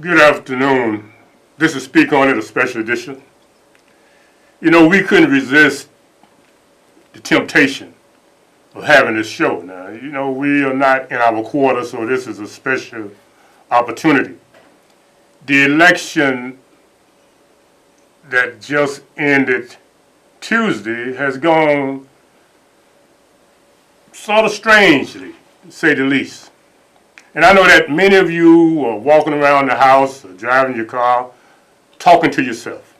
Good afternoon. This is Speak On It, a special edition. You know, we couldn't resist the temptation of having this show. Now, you know, we are not in our quarter, so this is a special opportunity. The election that just ended Tuesday has gone sort of strangely, to say the least. And I know that many of you are walking around the house or driving your car, talking to yourself.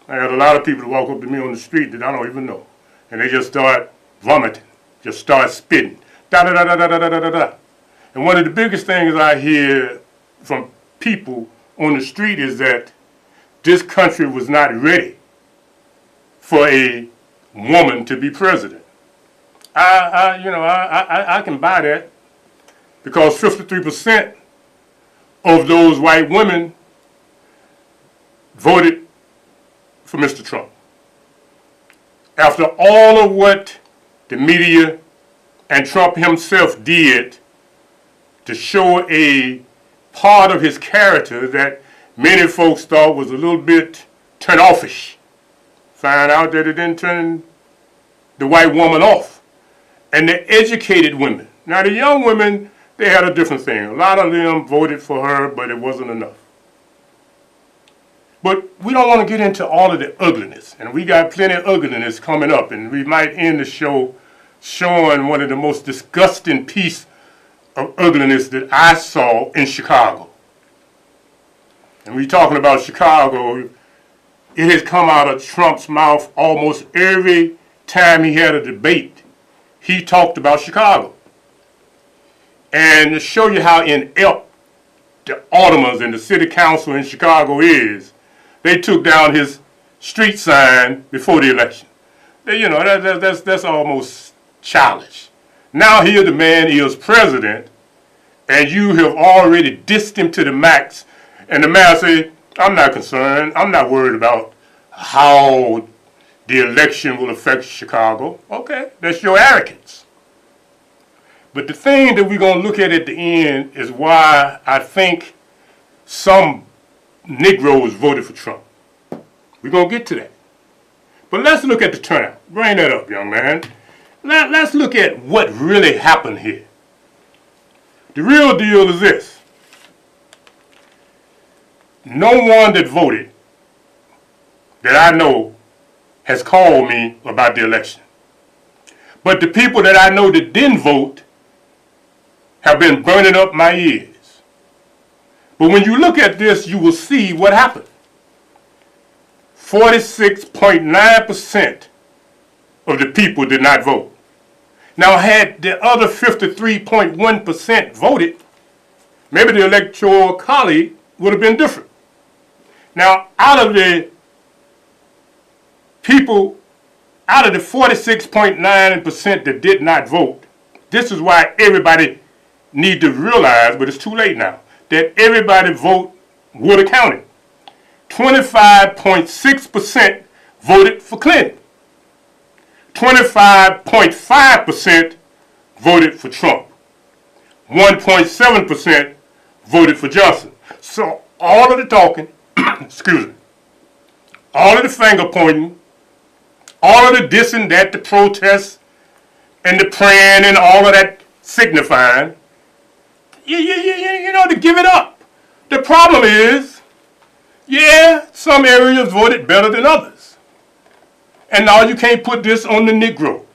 I had a lot of people that walk up to me on the street that I don't even know. And they just start vomiting, just start spitting. Da-da-da-da-da-da-da-da. And one of the biggest things I hear from people on the street is that this country was not ready for a woman to be president. I can buy that. Because 53% of those white women voted for Mr. Trump. After all of what the media and Trump himself did to show a part of his character that many folks thought was a little bit turn-offish, find out that it didn't turn the white woman off. And the educated women. Now the young women, they had a different thing. A lot of them voted for her, but it wasn't enough. But we don't want to get into all of the ugliness. And we got plenty of ugliness coming up. And we might end the show showing one of the most disgusting pieces of ugliness that I saw in Chicago. And we talking about Chicago, it has come out of Trump's mouth almost every time he had a debate. He talked about Chicago. And to show you how inept the aldermen and the city council in Chicago is, they took down his street sign before the election. You know, that's almost childish. Now here the man is president, and you have already dissed him to the max, and the man say, I'm not concerned, I'm not worried about how the election will affect Chicago. Okay, that's your arrogance. But the thing that we're going to look at the end is why I think some Negroes voted for Trump. We're going to get to that. But let's look at the turnout. Bring that up, young man. Let's look at what really happened here. The real deal is this. No one that voted that I know has called me about the election. But the people that I know that didn't vote have been burning up my ears. But when you look at this, you will see what happened. 46.9% of the people did not vote. Now, had the other 53.1% voted, maybe the electoral college would have been different. Now, out of the 46.9% that did not vote, this is why everybody need to realize, but it's too late now, that everybody vote would have counted. 25.6% voted for Clinton. 25.5% voted for Trump. 1.7% voted for Johnson. So all of the talking, excuse me, all of the finger pointing, all of the this and that, the protests and the praying and all of that signifying, you know, to give it up. The problem is, yeah, some areas voted better than others. And now you can't put this on the Negro.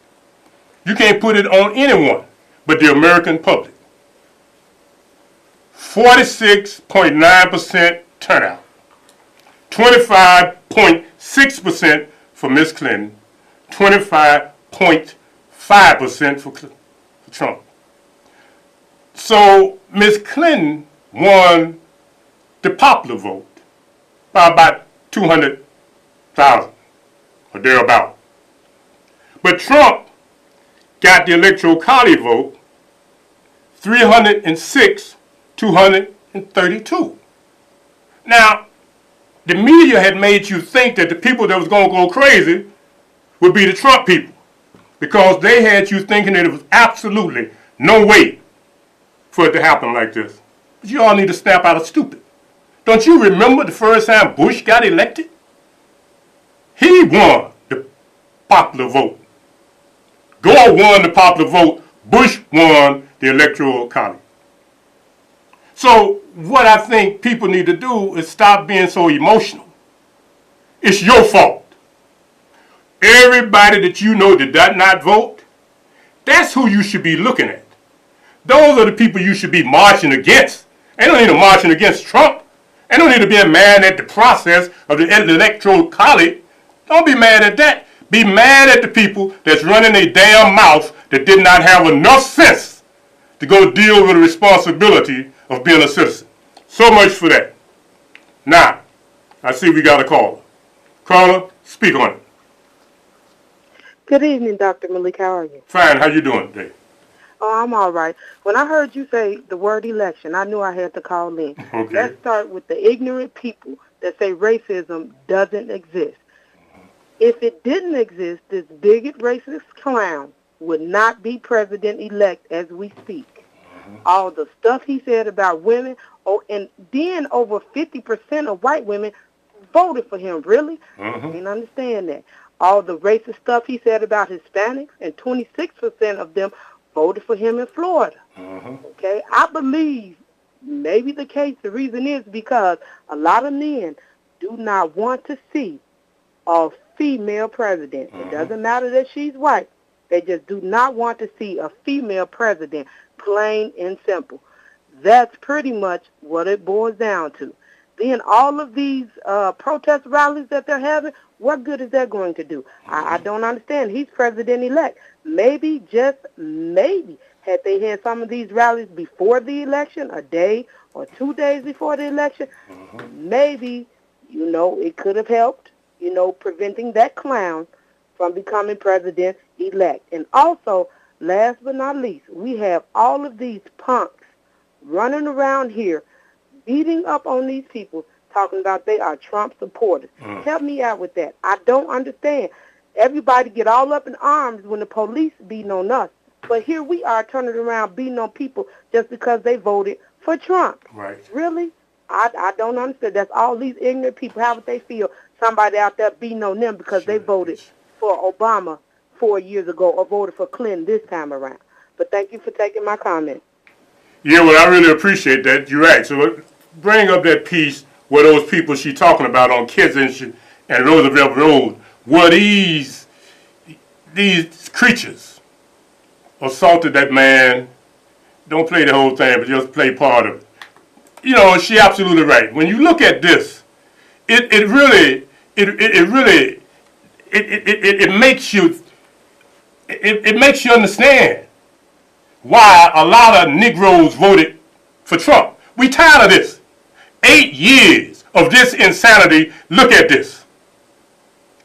You can't put it on anyone but the American public. 46.9% turnout. 25.6% for Miss Clinton. 25.5% for Trump. So Miss Clinton won the popular vote by about 200,000 or thereabout. But Trump got the electoral college vote 306,232. Now, the media had made you think that the people that was going to go crazy would be the Trump people, because they had you thinking that it was absolutely no way for it to happen like this. But you all need to snap out of stupid. Don't you remember the first time Bush got elected? He won the popular vote. Gore won the popular vote. Bush won the electoral college. So what I think people need to do is stop being so emotional. It's your fault. Everybody that you know that did not vote, that's who you should be looking at. Those are the people you should be marching against. They don't need to marching against Trump. They don't need to be mad at the process of the electoral college. Don't be mad at that. Be mad at the people that's running their damn mouth that did not have enough sense to go deal with the responsibility of being a citizen. So much for that. Now, I see we got a caller. Caller, speak on it. Good evening, Dr. Malik. How are you? Fine. How you doing today? Oh, I'm all right. When I heard you say the word election, I knew I had to call in. Okay. Let's start with the ignorant people that say racism doesn't exist. If it didn't exist, this bigot racist clown would not be president-elect as we speak. All the stuff he said about women, and then over 50% of white women voted for him. Really? I didn't understand that. All the racist stuff he said about Hispanics, and 26% of them voted for him in Florida. Okay? I believe maybe the case, the reason is because a lot of men do not want to see a female president. It doesn't matter that she's white. They just do not want to see a female president, plain and simple. That's pretty much what it boils down to. Then all of these protest rallies that they're having, what good is that going to do? I don't understand. He's president-elect. Maybe, just maybe, had they had some of these rallies before the election, a day or 2 days before the election, maybe, it could have helped, preventing that clown from becoming president-elect. And also, last but not least, we have all of these punks running around here beating up on these people, talking about they are Trump supporters. Help me out with that. I don't understand. Everybody get all up in arms when the police beating on us. But here we are turning around beating on people just because they voted for Trump. Right. Really? I don't understand. That's all these ignorant people. How would they feel? Somebody out there beating on them because they voted for Obama 4 years ago or voted for Clinton this time around. But thank you for taking my comment. Yeah, well, I really appreciate that. You're right. So bring up that piece where those people she's talking about on Kensington and Roosevelt Road, where these creatures assaulted that man. Don't play the whole thing, but just play part of it. She's absolutely right. When you look at this, it really makes you understand why a lot of Negroes voted for Trump. We tired of this. 8 years of this insanity. Look at this.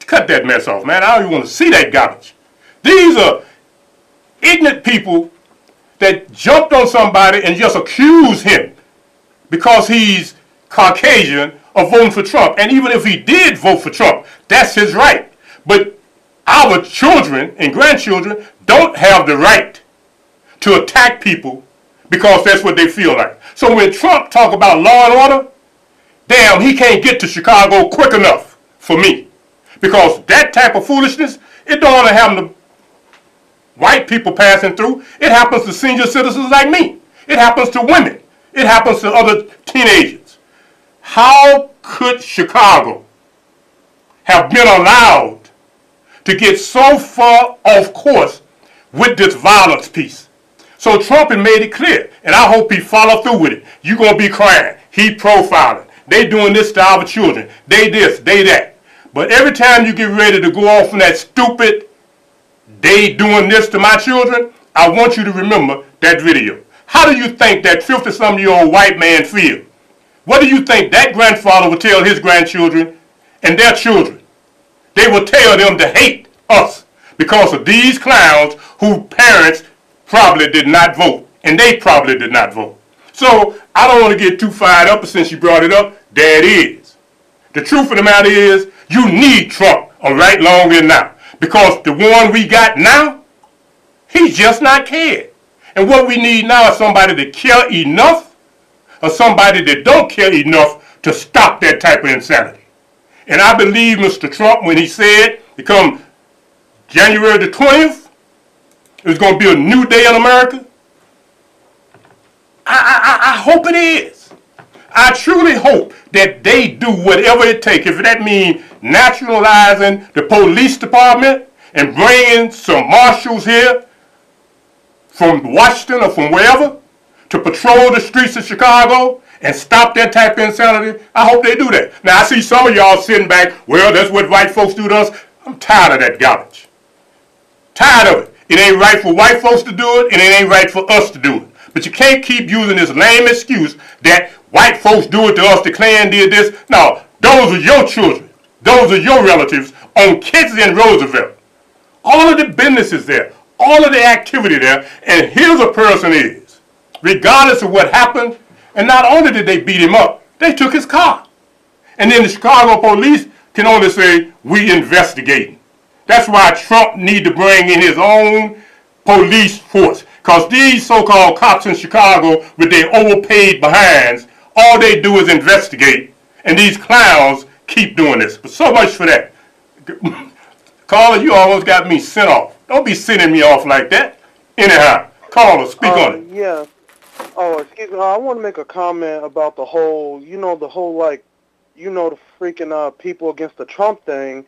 Cut that mess off, man. I don't even want to see that garbage. These are ignorant people that jumped on somebody and just accused him because he's Caucasian of voting for Trump. And even if he did vote for Trump, that's his right. But our children and grandchildren don't have the right to attack people because that's what they feel like. So when Trump talk about law and order, damn, he can't get to Chicago quick enough for me. Because that type of foolishness, it don't only happen to white people passing through. It happens to senior citizens like me. It happens to women. It happens to other teenagers. How could Chicago have been allowed to get so far off course with this violence piece? So Trump had made it clear, and I hope he follow through with it. You're going to be crying. He profiling. They doing this to our children. They this, they that. But every time you get ready to go off on that stupid, they doing this to my children, I want you to remember that video. How do you think that 50-some-year-old white man feel? What do you think that grandfather would tell his grandchildren and their children? They will tell them to hate us because of these clowns whose parents probably did not vote, and they probably did not vote. So I don't want to get too fired up, but since you brought it up, there it is. The truth of the matter is, you need Trump right longer now, because the one we got now, he's just not cared. And what we need now is somebody that care enough, or somebody that don't care enough to stop that type of insanity. And I believe Mr. Trump when he said, come January the 20th, it's going to be a new day in America. I hope it is. I truly hope that they do whatever it takes. If that means nationalizing the police department and bringing some marshals here from Washington or from wherever to patrol the streets of Chicago and stop that type of insanity, I hope they do that. Now, I see some of y'all sitting back, well, that's what white folks do to us. I'm tired of that garbage. Tired of it. It ain't right for white folks to do it, and it ain't right for us to do it. But you can't keep using this lame excuse that white folks do it to us, the Klan did this. No, those are your children. Those are your relatives on Kinsey and Roosevelt. All of the businesses there, all of the activity there, and here's a person is, regardless of what happened, and not only did they beat him up, they took his car. And then the Chicago police can only say, we investigating. That's why Trump need to bring in his own police force. Because these so-called cops in Chicago with their overpaid behinds, all they do is investigate. And these clowns keep doing this. But so much for that. Caller, you almost got me sent off. Don't be sending me off like that. Anyhow, caller, speak on it. Yeah. Oh, excuse me. I want to make a comment about the whole, the freaking people against the Trump thing.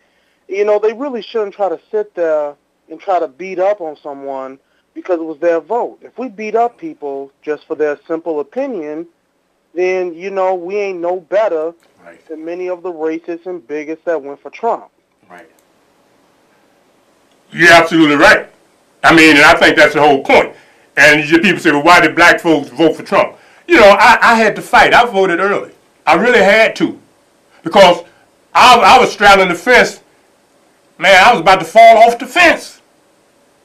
They really shouldn't try to sit there and try to beat up on someone because it was their vote. If we beat up people just for their simple opinion, then, we ain't no better than many of the racists and bigots that went for Trump. Right. You're absolutely right. I mean, and I think that's the whole point. And people say, well, why did black folks vote for Trump? I had to fight. I voted early. I really had to. Because I was straddling the fence. Man, I was about to fall off the fence.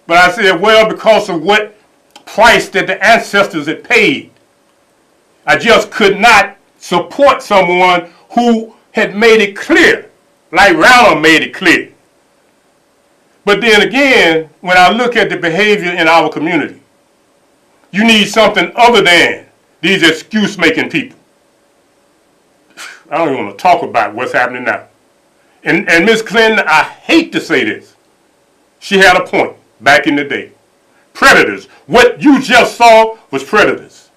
But I said, well, because of what price that the ancestors had paid, I just could not support someone who had made it clear, like Ronald made it clear. But then again, when I look at the behavior in our community, you need something other than these excuse-making people. I don't even want to talk about what's happening now. And Ms. Clinton, I hate to say this. She had a point back in the day. Predators. What you just saw was predators.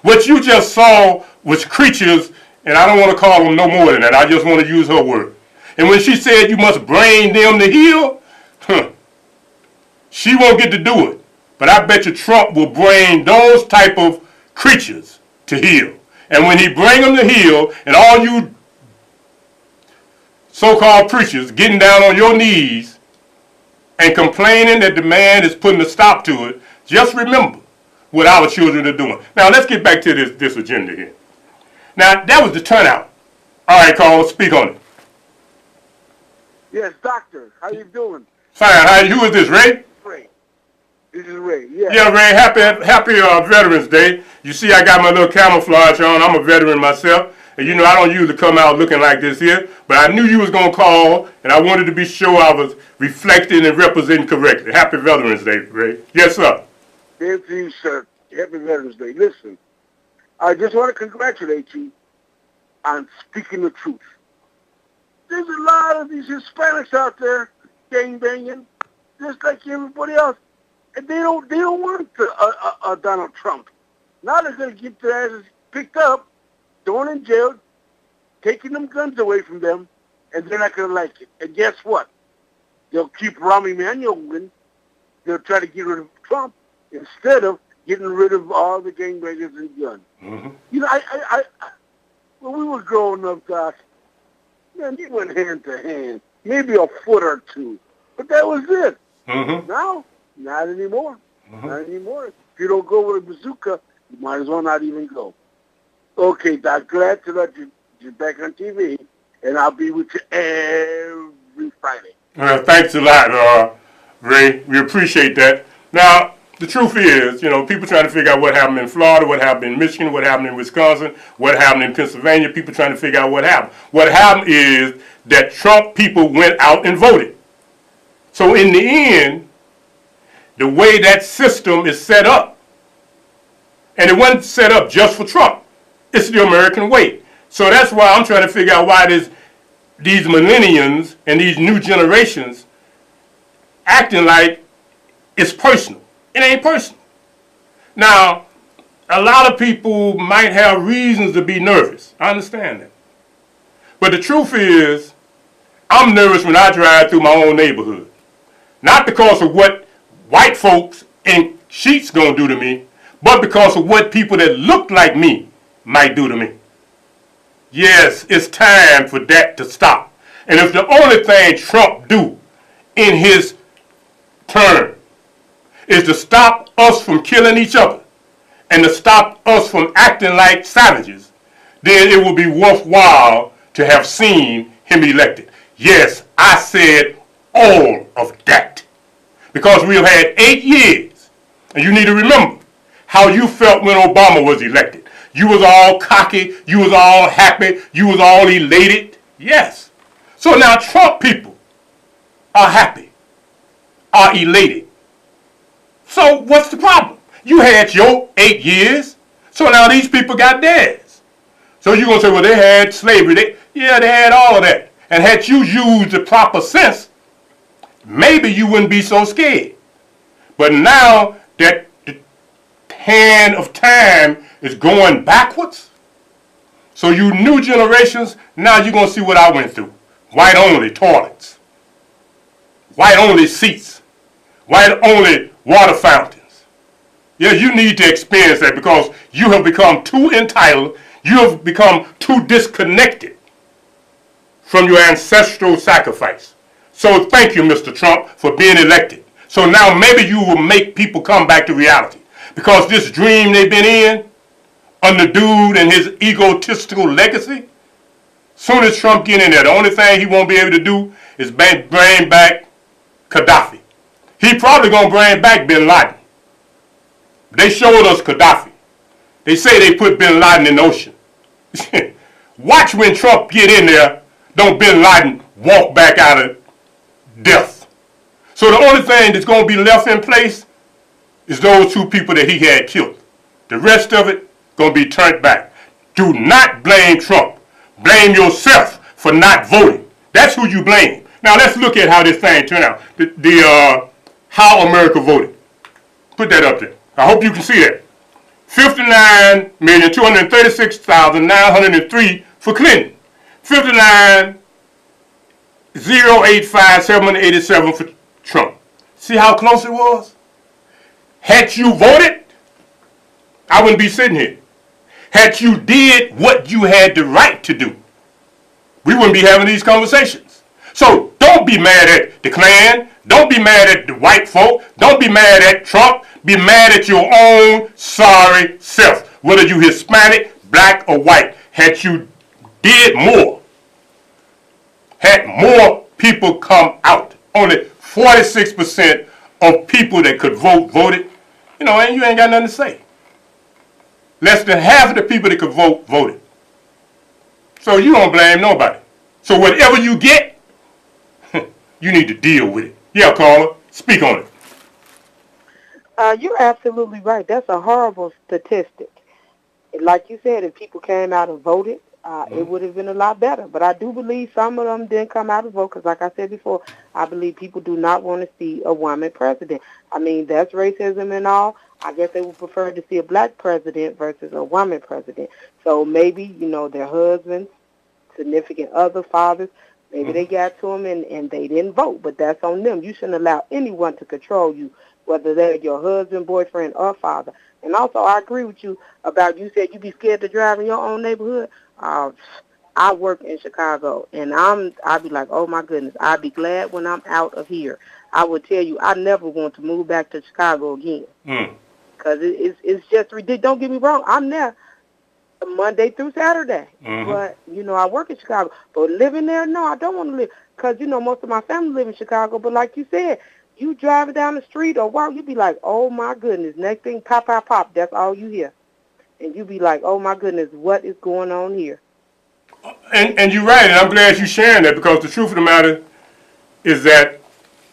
What you just saw was creatures, and I don't want to call them no more than that. I just want to use her word. And when she said you must bring them to heel, she won't get to do it. But I bet you Trump will bring those type of creatures to heel. And when he bring them to heel, and all you so-called preachers getting down on your knees and complaining that the man is putting a stop to it, just remember what our children are doing. Now, let's get back to this agenda here. Now, that was the turnout. All right, Carl, speak on it. Yes, doctor. How you doing? Fine. Who is this, Ray? Ray. This is Ray. Yeah. Yeah, Ray. Happy Veterans Day. You see, I got my little camouflage on. I'm a veteran myself. And I don't usually come out looking like this here, but I knew you was going to call, and I wanted to be sure I was reflecting and representing correctly. Happy Veterans Day, Ray. Yes, sir. Thank you, sir. Happy Veterans Day. Listen, I just want to congratulate you on speaking the truth. There's a lot of these Hispanics out there gang-banging, just like everybody else, and they don't want Donald Trump. Now they're going to get their asses picked up, thrown in jail, taking them guns away from them, and they're not going to like it. And guess what? They'll keep Rahm Emanuel win. They'll try to get rid of Trump instead of getting rid of all the gangbangers and guns. Mm-hmm. I when we were growing up, Doc, man, you went hand to hand, maybe a foot or two, but that was it. Mm-hmm. Now, not anymore. Mm-hmm. Not anymore. If you don't go with a bazooka, you might as well not even go. Okay, Doc, glad to let you back on TV, and I'll be with you every Friday. Thanks a lot, Ray. We appreciate that. Now, the truth is, people trying to figure out what happened in Florida, what happened in Michigan, what happened in Wisconsin, what happened in Pennsylvania. People trying to figure out what happened. What happened is that Trump people went out and voted. So in the end, the way that system is set up, and it wasn't set up just for Trump. It's the American way. So that's why I'm trying to figure out why these millennials and these new generations acting like it's personal. It ain't personal. Now, a lot of people might have reasons to be nervous. I understand that. But the truth is, I'm nervous when I drive through my own neighborhood. Not because of what white folks in sheets gonna do to me, but because of what people that look like me might do to me. Yes, it's time for that to stop. And if the only thing Trump do in his term is to stop us from killing each other and to stop us from acting like savages, then it will be worthwhile to have seen him elected. Yes, I said all of that. Because we have had 8 years. And you need to remember how you felt when Obama was elected. You was all cocky, you was all happy, you was all elated. Yes. So now Trump people are happy, are elated. So what's the problem? You had your 8 years, so now these people got theirs. So you're going to say, well, they had slavery. Yeah, they had all of that. And had you used the proper sense, maybe you wouldn't be so scared. But now that the hand of time is going backwards, so you new generations, now you're going to see what I went through. White only toilets, white only seats, white only water fountains. Yeah, you need to experience that because you have become too entitled, you have become too disconnected from your ancestral sacrifice. So thank you, Mr. Trump, for being elected. So now maybe you will make people come back to reality. Because this dream they've been in, under dude and his egotistical legacy, soon as Trump get in there, the only thing he won't be able to do is bring back Gaddafi. He probably going to bring back Bin Laden. They showed us Gaddafi. They say they put Bin Laden in the ocean. Watch when Trump get in there, don't Bin Laden walk back out of death. So the only thing that's going to be left in place is those 2 people that he had killed. The rest of it going to be turned back. Do not blame Trump. Blame yourself for not voting. That's who you blame. Now let's look at how this thing turned out. How America voted. Put that up there. I hope you can see that. 59,236,903 for Clinton. 59,085,787 for Trump. See how close it was? Had you voted, I wouldn't be sitting here. Had you did what you had the right to do, we wouldn't be having these conversations. So don't be mad at the Klan. Don't be mad at the white folk. Don't be mad at Trump. Be mad at your own sorry self. Whether you Hispanic, black, or white. Had you did more, had more people come out. Only 46% of people that could vote voted. You know, and you ain't got nothing to say. Less than half of the people that could vote voted. So you don't blame nobody. So whatever you get, you need to deal with it. Yeah, Carla, speak on it. You're absolutely right. That's a horrible statistic. Like you said, if people came out and voted, it would have been a lot better. But I do believe some of them didn't come out and vote because, like I said before, I believe people do not want to see a woman president. I mean, that's racism and all. I guess they would prefer to see a black president versus a woman president. So maybe, you know, their husbands, significant other fathers, maybe they got to them and they didn't vote. But that's on them. You shouldn't allow anyone to control you, whether they're your husband, boyfriend, or father. And also, I agree with you about you said you be scared to drive in your own neighborhood. I work in Chicago, and I'd be like, oh, my goodness, I'd be glad when I'm out of here. I would tell you I never want to move back to Chicago again because it's just ridiculous. Don't get me wrong. I'm there Monday through Saturday. But, you know, I work in Chicago. But living there, no, I don't want to live because, you know, most of my family live in Chicago. But like you said, you drive down the street or walk, you be like, oh, my goodness, next thing, pop, pop, pop, that's all you hear. And you be like, oh, my goodness, what is going on here? And you're right, and I'm glad you're sharing that because the truth of the matter is that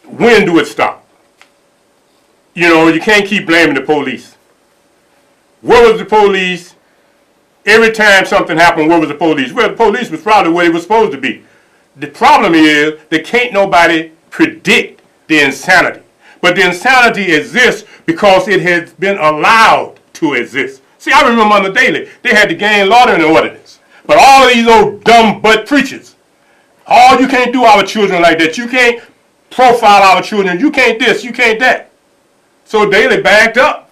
when do it stop? You know, you can't keep blaming the police. Where was the police Every time something happened, where was the police? Well, the police was probably where they were supposed to be. The problem is that can't nobody predict the insanity. But the insanity exists because it has been allowed to exist. See, I remember on the daily, they had the gang laundering ordinance. But all of these old dumb butt preachers, oh, you can't do our children like that. You can't profile our children. You can't this, you can't that. So daily backed up.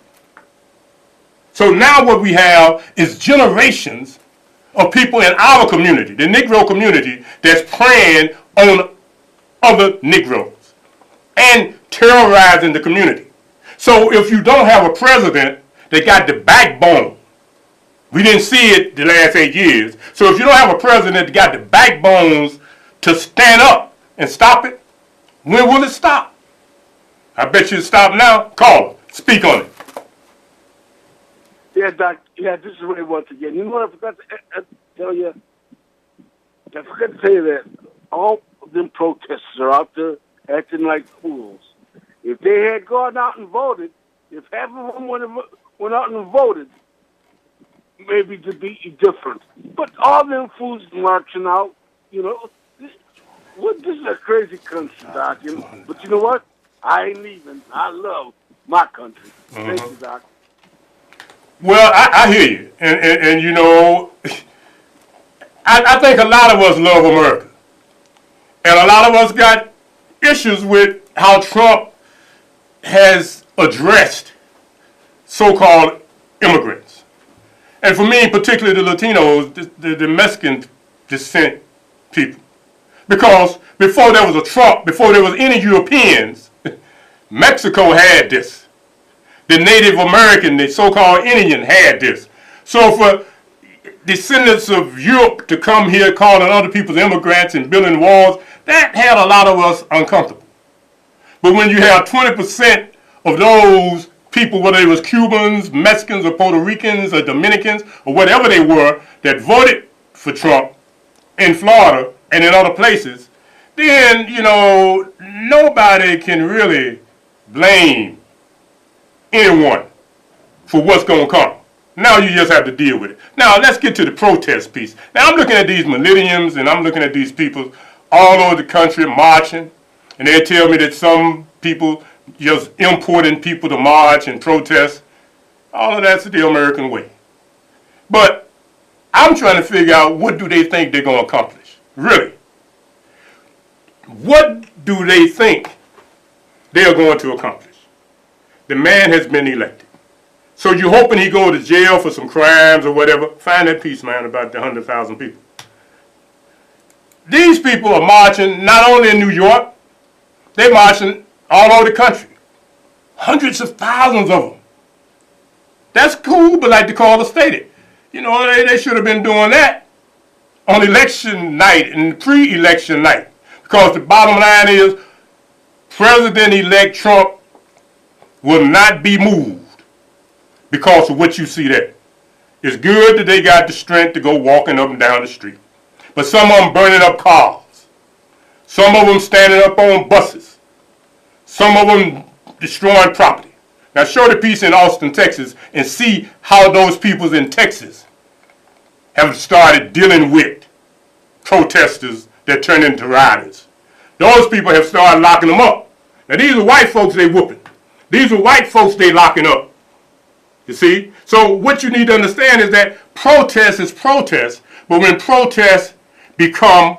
So now what we have is generations of people in our community, the Negro community, that's preying on other Negroes and terrorizing the community. So if you don't have a president that got the backbone, we didn't see it the last 8 years, so if you don't have a president that got the backbones to stand up and stop it, when will it stop? I bet you it'll stop now. Call, speak on it. Yeah, Doc. Yeah, this is Ray once again. You know what I forgot to tell you? I forgot to tell you that all of them protesters are out there acting like fools. If they had gone out and voted, if half of them went out and voted, maybe to be different. But all them fools marching out, you know, this is a crazy country, Doc. You know? But you know what? I ain't leaving. I love my country. Thank you, Doc. Well, I hear you, and you know, I think a lot of us love America, and a lot of us got issues with how Trump has addressed so-called immigrants, and for me, particularly the Latinos, the Mexican descent people, because before there was a Trump, before there was any Europeans, Mexico had this. The Native American, the so-called Indian had this. So for descendants of Europe to come here calling other people immigrants and building walls, that had a lot of us uncomfortable. But when you have 20% of those people, whether it was Cubans, Mexicans, or Puerto Ricans, or Dominicans, or whatever they were, that voted for Trump in Florida and in other places, then, you know, nobody can really blame anyone for what's going to come. Now you just have to deal with it. Now let's get to the protest piece. Now I'm looking at these millenniums and I'm looking at these people all over the country marching, and they tell me that some people just importing people to march and protest. All of that's the American way. But I'm trying to figure out, what do they think they're going to accomplish? Really. What do they think they're going to accomplish? The man has been elected. So you're hoping he go to jail for some crimes or whatever. Find that piece, man, about the 100,000 people. These people are marching not only in New York, they're marching all over the country. Hundreds of thousands of them. That's cool, but like the caller stated, you know, they should have been doing that on election night and pre-election night. Because the bottom line is, President-elect Trump will not be moved because of what you see there. It's good that they got the strength to go walking up and down the street. But some of them burning up cars. Some of them standing up on buses. Some of them destroying property. Now show the piece in Austin, Texas, and see how those people in Texas have started dealing with protesters that turn into rioters. Those people have started locking them up. Now these are white folks they whooping. These are white folks they locking up. You see? So what you need to understand is that protest is protest, but when protests become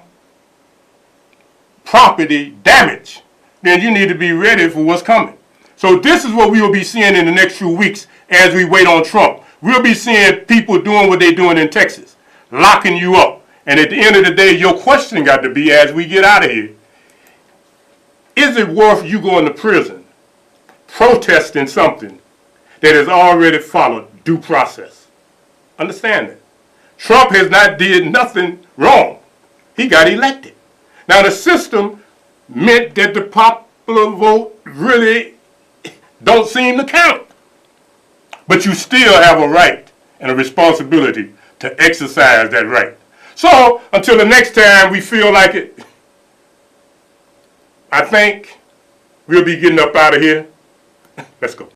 property damage, then you need to be ready for what's coming. So this is what we will be seeing in the next few weeks as we wait on Trump. We'll be seeing people doing what they're doing in Texas, locking you up. And at the end of the day, your question got to be, as we get out of here, is it worth you going to prison protesting something that has already followed due process? Understand that. Trump has not did nothing wrong. He got elected. Now the system meant that the popular vote really don't seem to count. But you still have a right and a responsibility to exercise that right. So until the next time we feel like it, I think we'll be getting up out of here. Let's go.